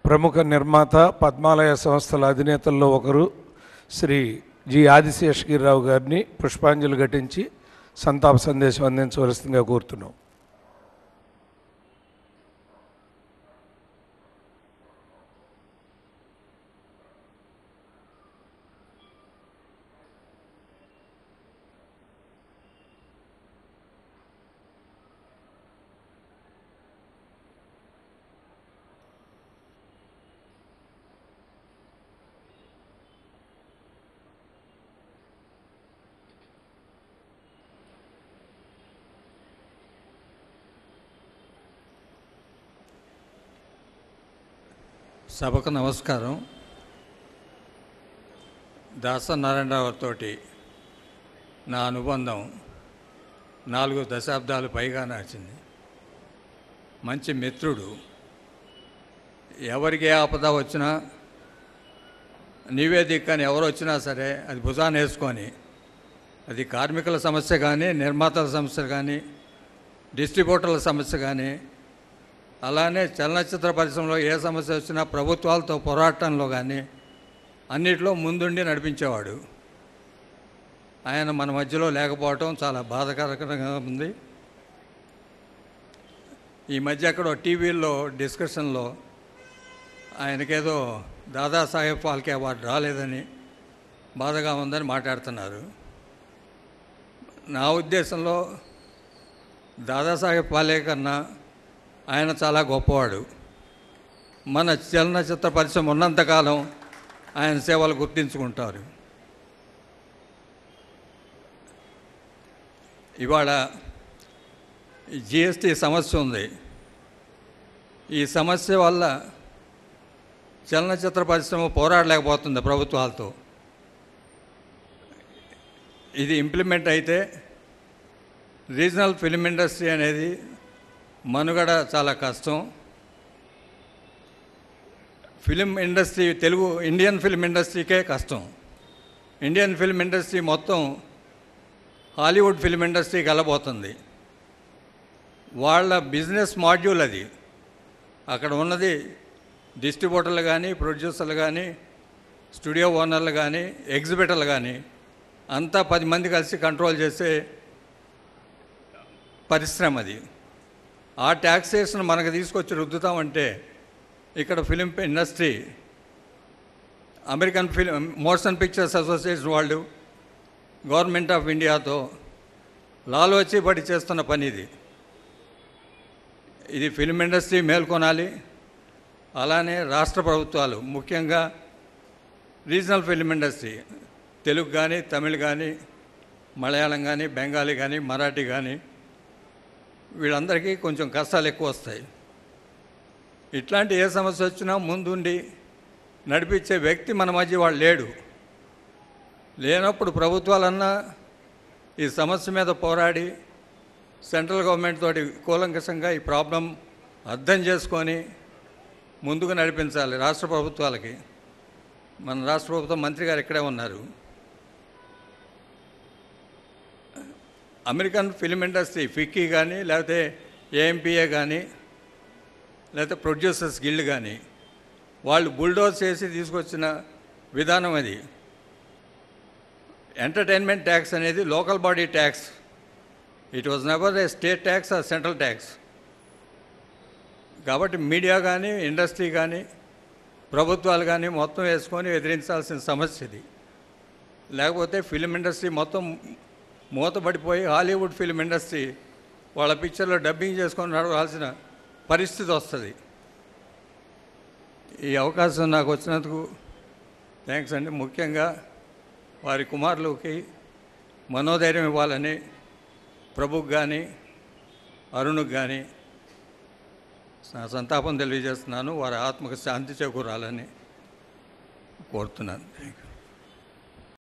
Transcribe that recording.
ప్రముఖ నిర్మాత పద్మాలయ సంస్థల అధినేతల్లో ఒకరు శ్రీ జి ఆదిశేషగిరిరావు గారిని పుష్పాంజలి ఘటించి సంతాప సందేశం అందించవలసిందిగా కోరుతున్నాం. సభకు నమస్కారం. దాసనారాయణరావుతో నా అనుబంధం 4 దశాబ్దాలు పైగా నడిచింది. మంచి మిత్రుడు. ఎవరికి ఏ ఆపద వచ్చినా నివేదిక అని ఎవరు వచ్చినా సరే అది భుజాన్ని వేసుకొని, అది కార్మికుల సమస్య కానీ, నిర్మాతల సమస్య కానీ, డిస్ట్రిబ్యూటర్ల సమస్య కానీ, అలానే చలనచిత్ర పరిశ్రమలో ఏ సమస్య వచ్చినా ప్రభుత్వాలతో పోరాటంలో కానీ అన్నిట్లో ముందుండి నడిపించేవాడు. ఆయన మన మధ్యలో లేకపోవటం చాలా బాధాకరంగా ఉంది. ఈ మధ్య ఎక్కడో టీవీల్లో డిస్కషన్లో ఆయనకేదో దాదాసాహెబ్ ఫాల్కే అవార్డు రాలేదని బాధగా ఉందని మాట్లాడుతున్నారు. నా ఉద్దేశంలో దాదాసాహెబ్ ఫాల్కే కన్నా ఆయన చాలా గొప్పవాడు. మన చలనచిత్ర పరిశ్రమ ఉన్నంతకాలం ఆయన సేవలు గుర్తించుకుంటారు. ఇవాళ జిఎస్టీ సమస్య ఉంది. ఈ సమస్య వల్ల చలనచిత్ర పరిశ్రమ పోరాడలేకపోతుంది ప్రభుత్వాలతో. ఇది ఇంప్లిమెంట్ అయితే రీజనల్ ఫిల్మ్ ఇండస్ట్రీ అనేది మనుగడ చాలా కష్టం. Film industry, Telugu Indian film ఇండస్ట్రీకే కష్టం. ఇండియన్ ఫిల్మ్ ఇండస్ట్రీ మొత్తం హాలీవుడ్ ఫిల్మ్ ఇండస్ట్రీకి వెళ్ళబోతుంది. వాళ్ళ బిజినెస్ మాడ్యూల్ అది. అక్కడ ఉన్నది డిస్ట్రిబ్యూటర్లు కానీ, ప్రొడ్యూసర్లు కానీ, స్టూడియో ఓనర్లు కానీ, ఎగ్జిబిటర్లు కానీ అంతా 10 మంది కలిసి కంట్రోల్ చేసే పరిశ్రమ అది. ఆ ట్యాక్సేషన్ మనకు తీసుకొచ్చి రుద్దుతామంటే ఇక్కడ film industry, American motion pictures association వాళ్ళు గవర్నమెంట్ ఆఫ్ ఇండియాతో లాలోచి పడి చేస్తున్న పని ఇది. ఇది ఫిలిం ఇండస్ట్రీ మేల్కొనాలి. అలానే రాష్ట్ర ప్రభుత్వాలు, ముఖ్యంగా రీజనల్ ఫిలిం ఇండస్ట్రీ, తెలుగు కానీ, తమిళ్ కానీ, మలయాళం కానీ, బెంగాలీ కానీ, మరాఠీ కానీ, వీళ్ళందరికీ కొంచెం కష్టాలు ఎక్కువ వస్తాయి. ఇట్లాంటి ఏ సమస్య వచ్చినా ముందుండి నడిపించే వ్యక్తి మన మధ్య వాళ్ళు లేనప్పుడు ప్రభుత్వాలన్నా ఈ సమస్య మీద పోరాడి సెంట్రల్ గవర్నమెంట్ తోటి కూలంకషంగా ఈ ప్రాబ్లం అర్థం చేసుకొని ముందుకు నడిపించాలి రాష్ట్ర ప్రభుత్వాలకి. మన రాష్ట్ర ప్రభుత్వం మంత్రి గారు ఇక్కడే ఉన్నారు. అమెరికన్ ఫిల్మ్ ఇండస్ట్రీ, ఫిక్కీ కానీ, లేకపోతే ఏఎంపీఏ కానీ, లేకపోతే ప్రొడ్యూసర్స్ గిల్డ్ కానీ వాళ్ళు బుల్డోజ్ చేసి తీసుకొచ్చిన విధానం అది. ఎంటర్టైన్మెంట్ ట్యాక్స్ అనేది local body tax. It was never A state tax or central tax. కాబట్టి మీడియా కానీ, ఇండస్ట్రీ కానీ, ప్రభుత్వాలు కానీ మొత్తం వేసుకొని ఎదిరించాల్సిన సమస్య ఇది. లేకపోతే ఫిల్మ్ ఇండస్ట్రీ మొత్తం మూతపడిపోయి హాలీవుడ్ ఫిల్మ్ ఇండస్ట్రీ వాళ్ళ పిక్చర్లో డబ్బింగ్ చేసుకొని నడవాల్సిన పరిస్థితి వస్తుంది. ఈ అవకాశం నాకు వచ్చినందుకు థ్యాంక్స్ అండి. ముఖ్యంగా వారి కుమారులకి మనోధైర్యం ఇవ్వాలని ప్రభుకి కానీ, అరుణ్కి కానీ నా సంతాపం తెలియజేస్తున్నాను. వారి ఆత్మకు శాంతి చేకూరాలని కోరుతున్నాను. Thank you.